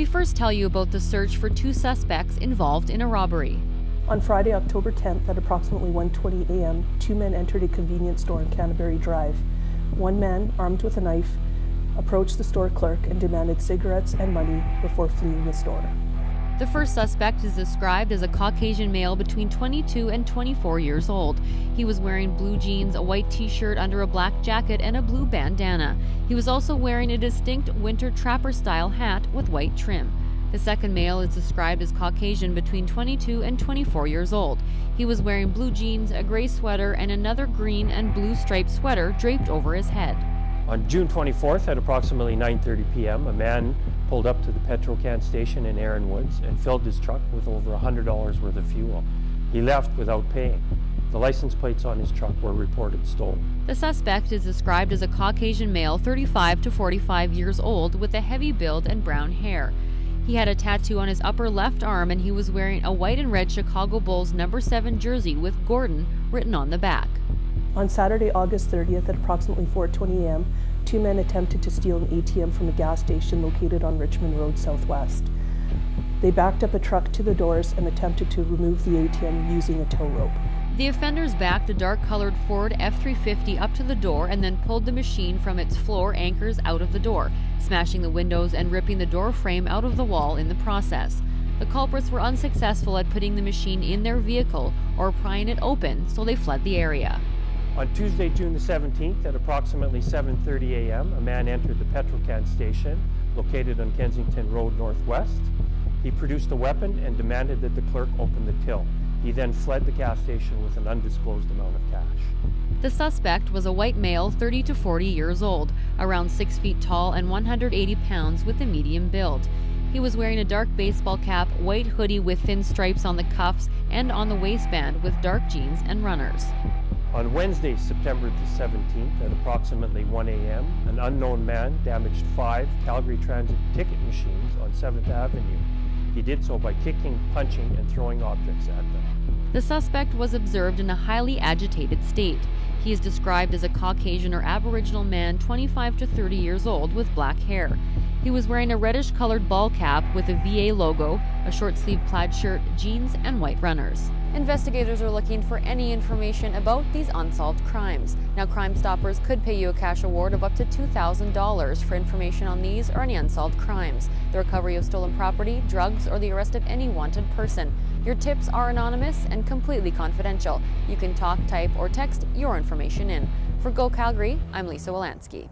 first tell you about the search for two suspects involved in a robbery. On Friday, October 10th at approximately 1:20 a.m., two men entered a convenience store on Canterbury Drive. One man, armed with a knife, approached the store clerk and demanded cigarettes and money before fleeing the store. The first suspect is described as a Caucasian male between 22 and 24 years old. He was wearing blue jeans, a white t-shirt under a black jacket, and a blue bandana. He was also wearing a distinct winter trapper-style hat with white trim. The second male is described as Caucasian between 22 and 24 years old. He was wearing blue jeans, a gray sweater, and another green and blue striped sweater draped over his head. On June 24th at approximately 9:30 p.m., a man pulled up to the petrol can station in Erin Woods and filled his truck with over $100 worth of fuel. He left without paying. The license plates on his truck were reported stolen. The suspect is described as a Caucasian male 35 to 45 years old with a heavy build and brown hair. He had a tattoo on his upper left arm and he was wearing a white and red Chicago Bulls number 7 jersey with Gordon written on the back. On Saturday, August 30th at approximately 4:20 a.m., two men attempted to steal an ATM from a gas station located on Richmond Road Southwest. They backed up a truck to the doors and attempted to remove the ATM using a tow rope. The offenders backed a dark-colored Ford F-350 up to the door and then pulled the machine from its floor anchors out of the door, smashing the windows and ripping the door frame out of the wall in the process. The culprits were unsuccessful at putting the machine in their vehicle or prying it open, so they fled the area. On Tuesday, June the 17th at approximately 7:30 a.m., a man entered the petrol can station located on Kensington Road Northwest. He produced a weapon and demanded that the clerk open the till. He then fled the gas station with an undisclosed amount of cash. The suspect was a white male 30 to 40 years old, around 6 feet tall and 180 pounds with a medium build. He was wearing a dark baseball cap, white hoodie with thin stripes on the cuffs and on the waistband with dark jeans and runners. On Wednesday, September the 17th at approximately 1 a.m., an unknown man damaged 5 Calgary Transit ticket machines on 7th Avenue. He did so by kicking, punching, and throwing objects at them. The suspect was observed in a highly agitated state. He is described as a Caucasian or Aboriginal man 25 to 30 years old with black hair. He was wearing a reddish-colored ball cap with a VA logo, a short-sleeved plaid shirt, jeans, and white runners. Investigators are looking for any information about these unsolved crimes. Now, Crime Stoppers could pay you a cash award of up to $2,000 for information on these or any unsolved crimes, the recovery of stolen property, drugs, or the arrest of any wanted person. Your tips are anonymous and completely confidential. You can talk, type, or text your information in. For Go Calgary, I'm Lisa Wolanski.